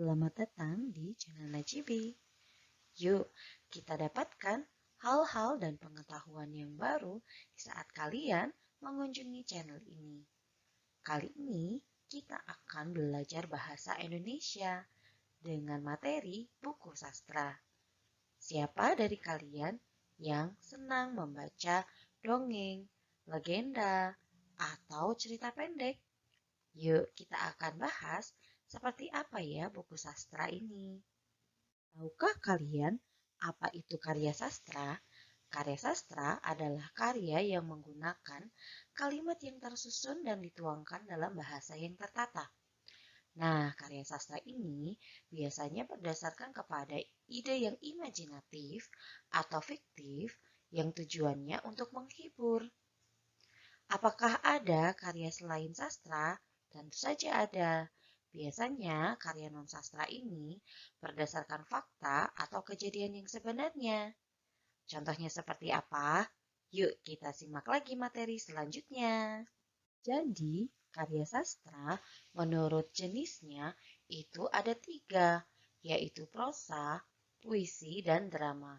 Selamat datang di channel Najibi. Yuk, kita dapatkan hal-hal dan pengetahuan yang baru saat kalian mengunjungi channel ini. Kali ini, kita akan belajar bahasa Indonesia dengan materi buku sastra. Siapa dari kalian yang senang membaca dongeng, legenda, atau cerita pendek? Yuk, kita akan bahas seperti apa ya buku sastra ini. Tahukah kalian apa itu karya sastra? Karya sastra adalah karya yang menggunakan kalimat yang tersusun dan dituangkan dalam bahasa yang tertata. Nah, karya sastra ini biasanya berdasarkan kepada ide yang imajinatif atau fiktif yang tujuannya untuk menghibur. Apakah ada karya selain sastra? Tentu saja ada. Biasanya karya non-sastra ini berdasarkan fakta atau kejadian yang sebenarnya. Contohnya seperti apa? Yuk kita simak lagi materi selanjutnya. Jadi, karya sastra menurut jenisnya itu ada 3, yaitu prosa, puisi, dan drama.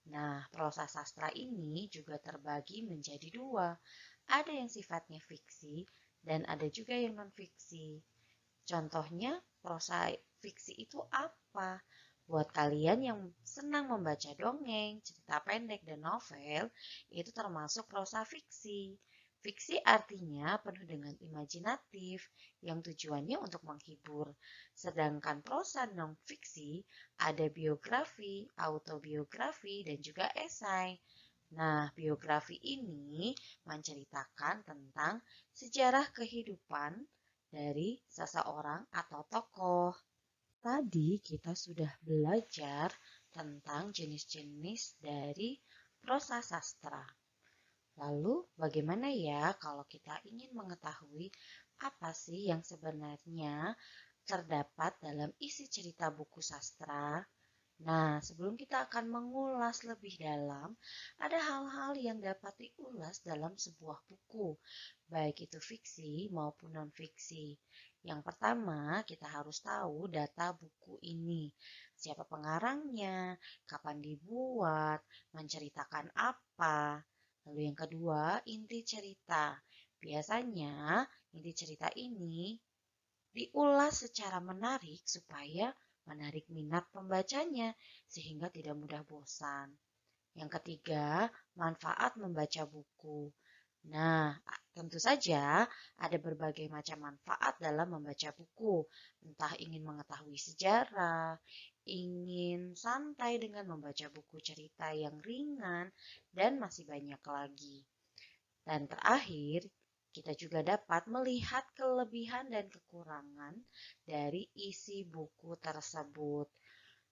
Nah, prosa sastra ini juga terbagi menjadi 2. Ada yang sifatnya fiksi dan ada juga yang non-fiksi. Contohnya, prosa fiksi itu apa? Buat kalian yang senang membaca dongeng, cerita pendek, dan novel, itu termasuk prosa fiksi. Fiksi artinya penuh dengan imajinatif yang tujuannya untuk menghibur. Sedangkan prosa non-fiksi ada biografi, autobiografi, dan juga esai. Nah, biografi ini menceritakan tentang sejarah kehidupan dari seseorang atau tokoh. Tadi kita sudah belajar tentang jenis-jenis dari prosa sastra. Lalu, bagaimana ya kalau kita ingin mengetahui apa sih yang sebenarnya terdapat dalam isi cerita buku sastra? Nah, sebelum kita akan mengulas lebih dalam, ada hal-hal yang dapat diulas dalam sebuah buku, baik itu fiksi maupun non-fiksi. Yang pertama, kita harus tahu data buku ini, siapa pengarangnya, kapan dibuat, menceritakan apa. Lalu yang kedua, inti cerita. Biasanya, inti cerita ini diulas secara menarik supaya menarik minat pembacanya sehingga tidak mudah bosan. Yang ketiga, manfaat membaca buku. Nah, tentu saja ada berbagai macam manfaat dalam membaca buku. Entah ingin mengetahui sejarah, ingin santai dengan membaca buku cerita yang ringan, dan masih banyak lagi. Dan terakhir, kita juga dapat melihat kelebihan dan kekurangan dari isi buku tersebut.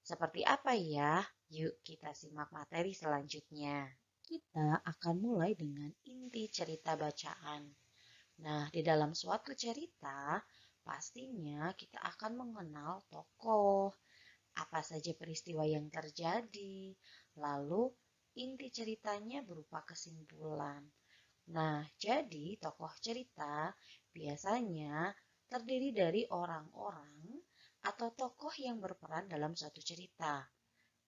Seperti apa ya? Yuk kita simak materi selanjutnya. Kita akan mulai dengan inti cerita bacaan. Nah, di dalam suatu cerita, pastinya kita akan mengenal tokoh, apa saja peristiwa yang terjadi, lalu inti ceritanya berupa kesimpulan. Nah, jadi tokoh cerita biasanya terdiri dari orang-orang atau tokoh yang berperan dalam suatu cerita.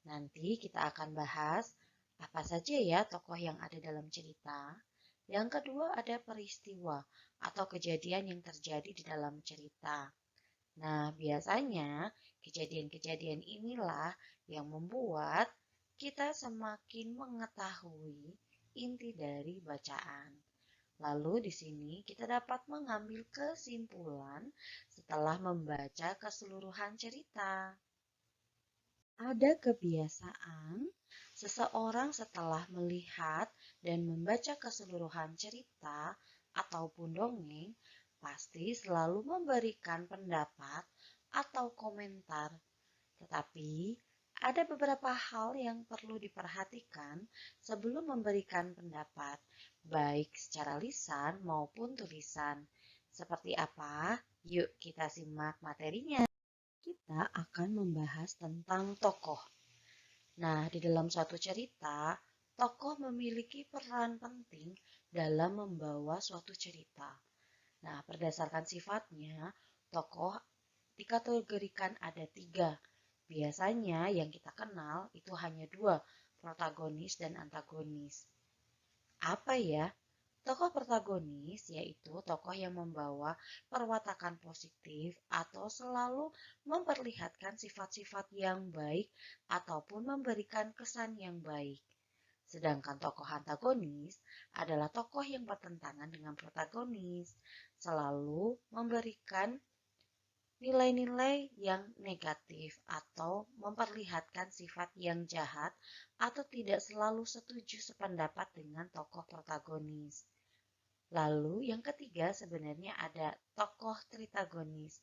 Nanti kita akan bahas apa saja ya tokoh yang ada dalam cerita. Yang kedua ada peristiwa atau kejadian yang terjadi di dalam cerita. Nah, biasanya kejadian-kejadian inilah yang membuat kita semakin mengetahui inti dari bacaan. Lalu di sini kita dapat mengambil kesimpulan setelah membaca keseluruhan cerita. Ada kebiasaan seseorang setelah melihat dan membaca keseluruhan cerita ataupun dongeng pasti selalu memberikan pendapat atau komentar. Tetapi ada beberapa hal yang perlu diperhatikan sebelum memberikan pendapat, baik secara lisan maupun tulisan. Seperti apa? Yuk kita simak materinya. Kita akan membahas tentang tokoh. Nah, di dalam suatu cerita, tokoh memiliki peran penting dalam membawa suatu cerita. Nah, berdasarkan sifatnya, tokoh dikategorikan ada 3. Biasanya yang kita kenal itu hanya 2, protagonis dan antagonis. Apa ya? Tokoh protagonis yaitu tokoh yang membawa perwatakan positif atau selalu memperlihatkan sifat-sifat yang baik ataupun memberikan kesan yang baik. Sedangkan tokoh antagonis adalah tokoh yang bertentangan dengan protagonis, selalu memberikan nilai-nilai yang negatif atau memperlihatkan sifat yang jahat atau tidak selalu setuju sependapat dengan tokoh protagonis. Lalu yang ketiga sebenarnya ada tokoh tritagonis.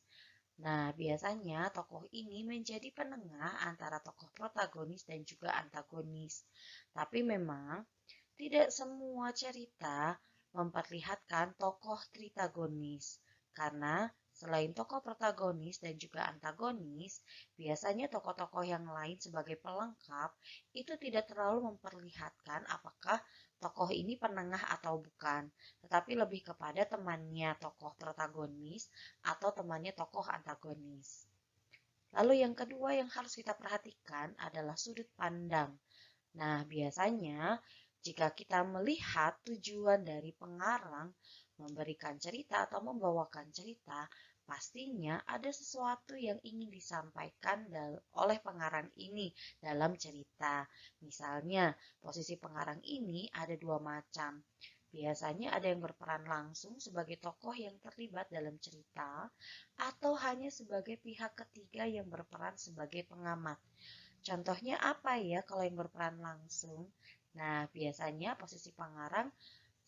Nah, biasanya tokoh ini menjadi penengah antara tokoh protagonis dan juga antagonis. Tapi memang tidak semua cerita memperlihatkan tokoh tritagonis. Karena selain tokoh protagonis dan juga antagonis, biasanya tokoh-tokoh yang lain sebagai pelengkap itu tidak terlalu memperlihatkan apakah tokoh ini penengah atau bukan, tetapi lebih kepada temannya tokoh protagonis atau temannya tokoh antagonis. Lalu yang kedua yang harus kita perhatikan adalah sudut pandang. Nah, biasanya jika kita melihat tujuan dari pengarang memberikan cerita atau membawakan cerita, pastinya ada sesuatu yang ingin disampaikan oleh pengarang ini dalam cerita. Misalnya, posisi pengarang ini ada 2 macam. Biasanya ada yang berperan langsung sebagai tokoh yang terlibat dalam cerita atau hanya sebagai pihak ketiga yang berperan sebagai pengamat. Contohnya apa ya kalau yang berperan langsung? Nah, biasanya posisi pengarang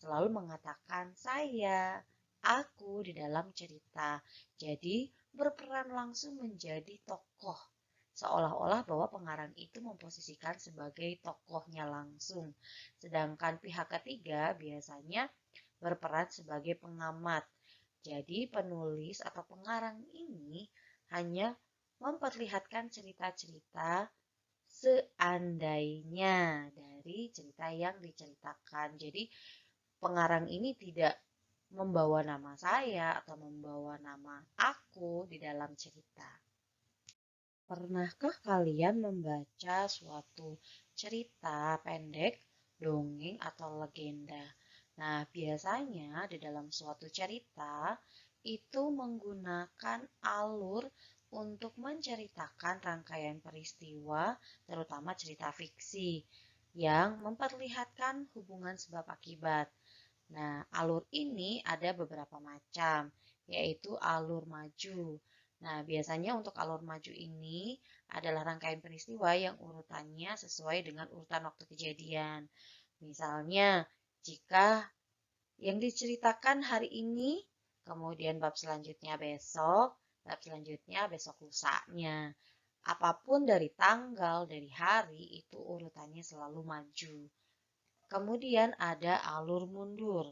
selalu mengatakan saya, aku di dalam cerita. Jadi, berperan langsung menjadi tokoh. Seolah-olah bahwa pengarang itu memposisikan sebagai tokohnya langsung. Sedangkan pihak ketiga biasanya berperan sebagai pengamat. Jadi, penulis atau pengarang ini hanya memperlihatkan cerita-cerita seandainya dari cerita yang diceritakan. Jadi pengarang ini tidak membawa nama saya atau membawa nama aku di dalam cerita. Pernahkah kalian membaca suatu cerita pendek, dongeng, atau legenda? Nah, biasanya di dalam suatu cerita itu menggunakan alur untuk menceritakan rangkaian peristiwa, terutama cerita fiksi, yang memperlihatkan hubungan sebab akibat. Nah, alur ini ada beberapa macam, yaitu alur maju. Nah, biasanya untuk alur maju ini adalah rangkaian peristiwa yang urutannya sesuai dengan urutan waktu kejadian. Misalnya, jika yang diceritakan hari ini, kemudian bab selanjutnya besok, bab selanjutnya besok lusanya. Apapun dari tanggal, dari hari, itu urutannya selalu maju. Kemudian ada alur mundur.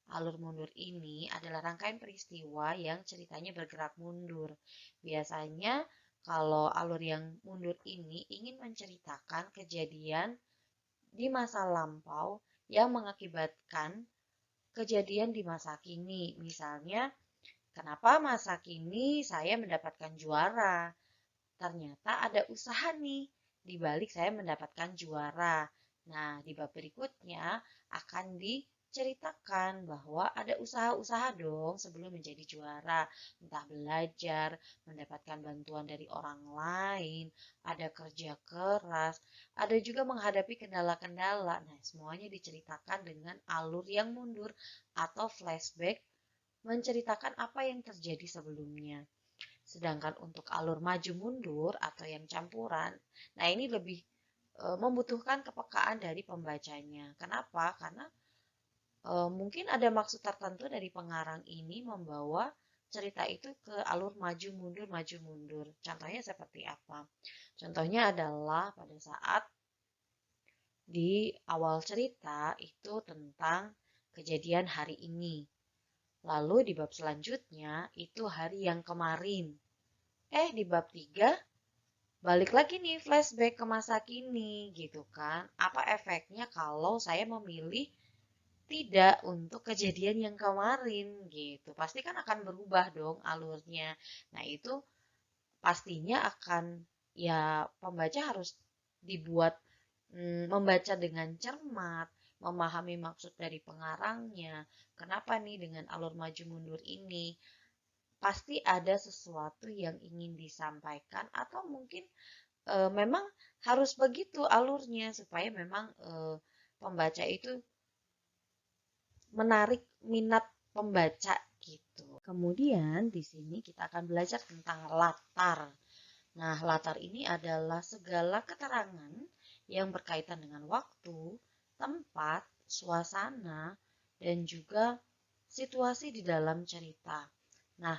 Alur mundur ini adalah rangkaian peristiwa yang ceritanya bergerak mundur. Biasanya kalau alur yang mundur ini ingin menceritakan kejadian di masa lampau yang mengakibatkan kejadian di masa kini. Misalnya, kenapa masa kini saya mendapatkan juara? Ternyata ada usaha nih di balik saya mendapatkan juara. Nah, di bab berikutnya akan diceritakan bahwa ada usaha-usaha dong sebelum menjadi juara. Entah belajar, mendapatkan bantuan dari orang lain, ada kerja keras, ada juga menghadapi kendala-kendala. Nah, semuanya diceritakan dengan alur yang mundur atau flashback menceritakan apa yang terjadi sebelumnya. Sedangkan untuk alur maju mundur atau yang campuran, nah ini lebih membutuhkan kepekaan dari pembacanya. Kenapa? Karena mungkin ada maksud tertentu dari pengarang ini membawa cerita itu ke alur maju mundur, maju mundur. Contohnya seperti apa? Contohnya adalah pada saat di awal cerita itu tentang kejadian hari ini. Lalu di bab selanjutnya itu hari yang kemarin. Di bab 3 balik lagi nih flashback ke masa kini gitu kan. Apa efeknya kalau saya memilih tidak untuk kejadian yang kemarin gitu. Pasti kan akan berubah dong alurnya. Nah, itu pastinya akan ya pembaca harus dibuat membaca dengan cermat, memahami maksud dari pengarangnya. Kenapa nih dengan alur maju mundur ini? Pasti ada sesuatu yang ingin disampaikan atau mungkin memang harus begitu alurnya supaya memang pembaca itu menarik minat pembaca gitu. Kemudian di sini kita akan belajar tentang latar. Nah, latar ini adalah segala keterangan yang berkaitan dengan waktu, tempat, suasana, dan juga situasi di dalam cerita. Nah,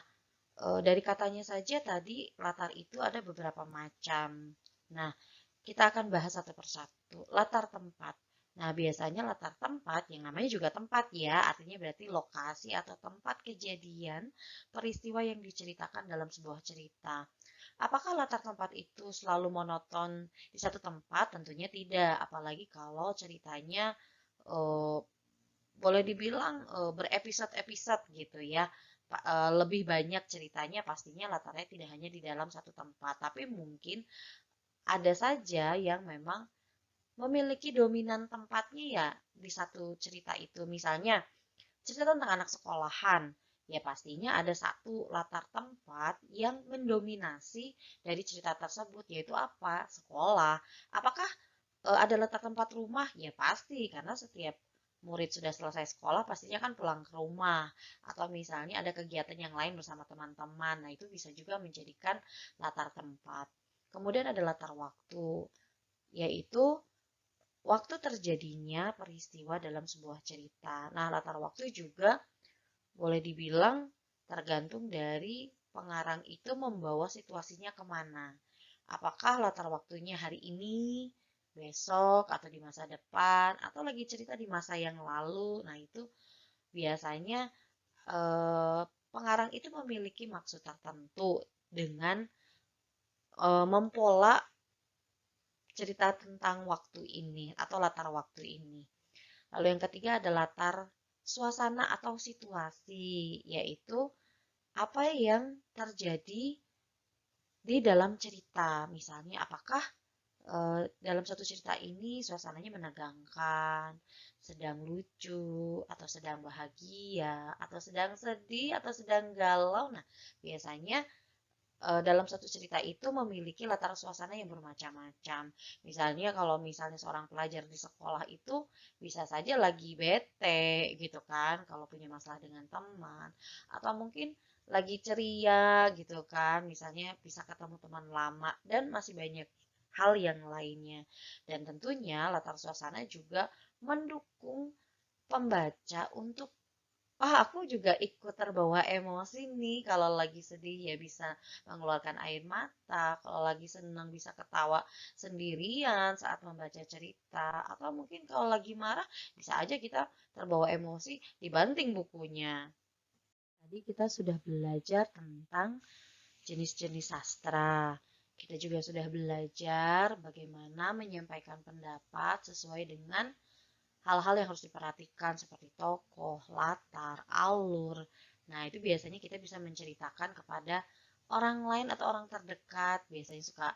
dari katanya saja tadi latar itu ada beberapa macam. Nah, kita akan bahas satu persatu. Latar tempat. Nah, biasanya latar tempat, yang namanya juga tempat ya, artinya berarti lokasi atau tempat kejadian peristiwa yang diceritakan dalam sebuah cerita. Apakah latar tempat itu selalu monoton di satu tempat? Tentunya tidak, apalagi kalau ceritanya eh, boleh dibilang berepisode-episode gitu ya. Lebih banyak ceritanya pastinya latarnya tidak hanya di dalam satu tempat, tapi mungkin ada saja yang memang memiliki dominan tempatnya ya di satu cerita itu. Misalnya cerita tentang anak sekolahan, ya pastinya ada satu latar tempat yang mendominasi dari cerita tersebut, yaitu apa? Sekolah. Apakah ada latar tempat rumah? Ya pasti, karena setiap murid sudah selesai sekolah pastinya kan pulang ke rumah. Atau misalnya ada kegiatan yang lain bersama teman-teman. Nah, itu bisa juga menjadikan latar tempat. Kemudian ada latar waktu, yaitu waktu terjadinya peristiwa dalam sebuah cerita. Nah, latar waktu juga boleh dibilang tergantung dari pengarang itu membawa situasinya kemana. Apakah latar waktunya hari ini, besok, atau di masa depan, atau lagi cerita di masa yang lalu. Nah, itu biasanya eh, pengarang itu memiliki maksud tertentu dengan mempola cerita tentang waktu ini atau latar waktu ini. Lalu yang ketiga ada latar suasana atau situasi, yaitu apa yang terjadi di dalam cerita. Misalnya apakah dalam satu cerita ini suasananya menegangkan, sedang lucu, atau sedang bahagia, atau sedang sedih, atau sedang galau. Nah, biasanya dalam satu cerita itu memiliki latar suasana yang bermacam-macam. Misalnya kalau misalnya seorang pelajar di sekolah itu bisa saja lagi bete gitu kan, kalau punya masalah dengan teman, atau mungkin lagi ceria gitu kan, misalnya bisa ketemu teman lama dan masih banyak hal yang lainnya. Dan tentunya latar suasana juga mendukung pembaca untuk aku juga ikut terbawa emosi nih. Kalau lagi sedih ya bisa mengeluarkan air mata. Kalau lagi senang bisa ketawa sendirian saat membaca cerita. Atau mungkin kalau lagi marah bisa aja kita terbawa emosi dibanting bukunya. Tadi kita sudah belajar tentang jenis-jenis sastra. Kita juga sudah belajar bagaimana menyampaikan pendapat sesuai dengan hal-hal yang harus diperhatikan seperti tokoh, latar, alur. Nah, itu biasanya kita bisa menceritakan kepada orang lain atau orang terdekat. Biasanya suka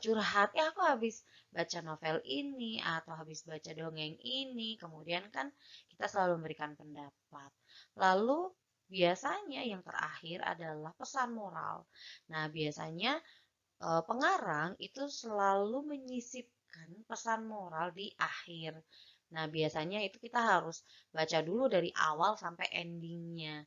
curhat, ya aku habis baca novel ini atau habis baca dongeng ini. Kemudian kan kita selalu memberikan pendapat. Lalu biasanya yang terakhir adalah pesan moral. Nah, biasanya pengarang itu selalu menyisipkan pesan moral di akhir. Nah, biasanya itu kita harus baca dulu dari awal sampai endingnya.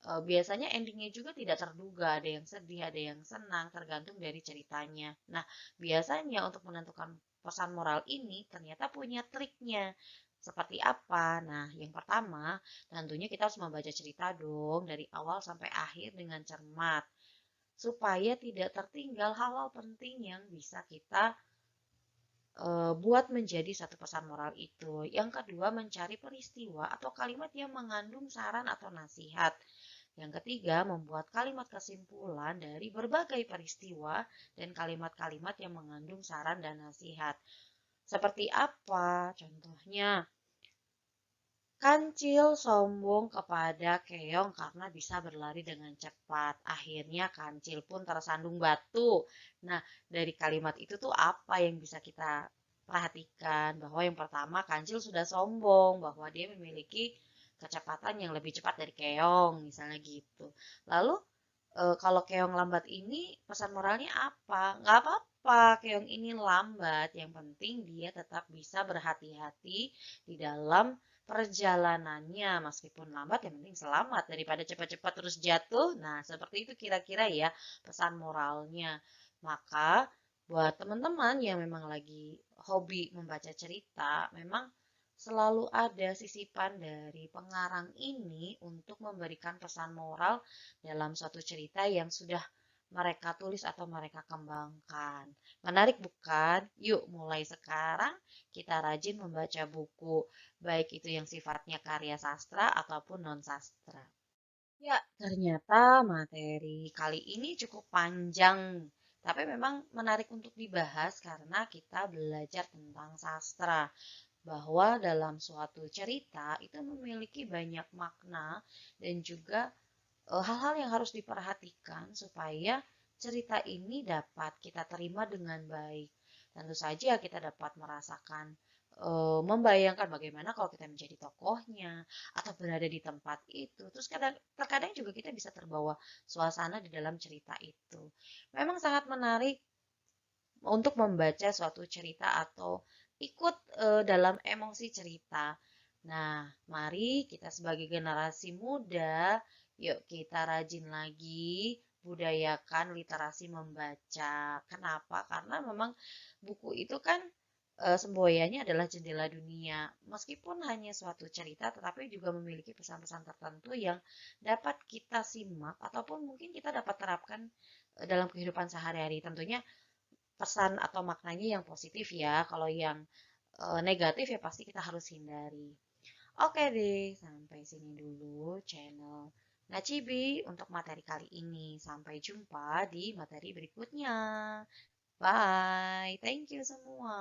Biasanya endingnya juga tidak terduga, ada yang sedih, ada yang senang, tergantung dari ceritanya. Nah, biasanya untuk menentukan pesan moral ini ternyata punya triknya. Seperti apa? Nah, yang pertama, tentunya kita harus membaca cerita dong dari awal sampai akhir dengan cermat supaya tidak tertinggal hal-hal penting yang bisa kita buat menjadi satu pesan moral itu. Yang kedua, mencari peristiwa atau kalimat yang mengandung saran atau nasihat. Yang ketiga, membuat kalimat kesimpulan dari berbagai peristiwa dan kalimat-kalimat yang mengandung saran dan nasihat. Seperti apa? Contohnya, Kancil sombong kepada keong karena bisa berlari dengan cepat. Akhirnya kancil pun tersandung batu. Nah, dari kalimat itu tuh apa yang bisa kita perhatikan? Bahwa yang pertama, kancil sudah sombong, bahwa dia memiliki kecepatan yang lebih cepat dari keong, misalnya gitu. Lalu kalau keong lambat ini pesan moralnya apa? Nggak apa-apa, keong ini lambat. Yang penting dia tetap bisa berhati-hati di dalam perjalanannya. Meskipun lambat, yang penting selamat daripada cepat-cepat terus jatuh. Nah, seperti itu kira-kira ya pesan moralnya. Maka buat teman-teman yang memang lagi hobi membaca cerita, memang selalu ada sisipan dari pengarang ini untuk memberikan pesan moral dalam suatu cerita yang sudah mereka tulis atau mereka kembangkan. Menarik bukan? Yuk mulai sekarang kita rajin membaca buku, baik itu yang sifatnya karya sastra ataupun non-sastra. Ya, ternyata materi kali ini cukup panjang, tapi memang menarik untuk dibahas karena kita belajar tentang sastra bahwa dalam suatu cerita itu memiliki banyak makna dan juga hal-hal yang harus diperhatikan supaya cerita ini dapat kita terima dengan baik. Tentu saja kita dapat merasakan, membayangkan bagaimana kalau kita menjadi tokohnya atau berada di tempat itu. Terus terkadang juga kita bisa terbawa suasana di dalam cerita itu. Memang sangat menarik untuk membaca suatu cerita atau ikut dalam emosi cerita. Nah, mari kita sebagai generasi muda, yuk kita rajin lagi budayakan literasi membaca. Kenapa? Karena memang buku itu kan semboyannya adalah jendela dunia. Meskipun hanya suatu cerita, tetapi juga memiliki pesan-pesan tertentu yang dapat kita simak ataupun mungkin kita dapat terapkan dalam kehidupan sehari-hari. Tentunya pesan atau maknanya yang positif ya. Kalau yang negatif ya pasti kita harus hindari. Oke deh, sampai sini dulu channel Nacibi untuk materi kali ini. Sampai jumpa di materi berikutnya. Bye, thank you semua.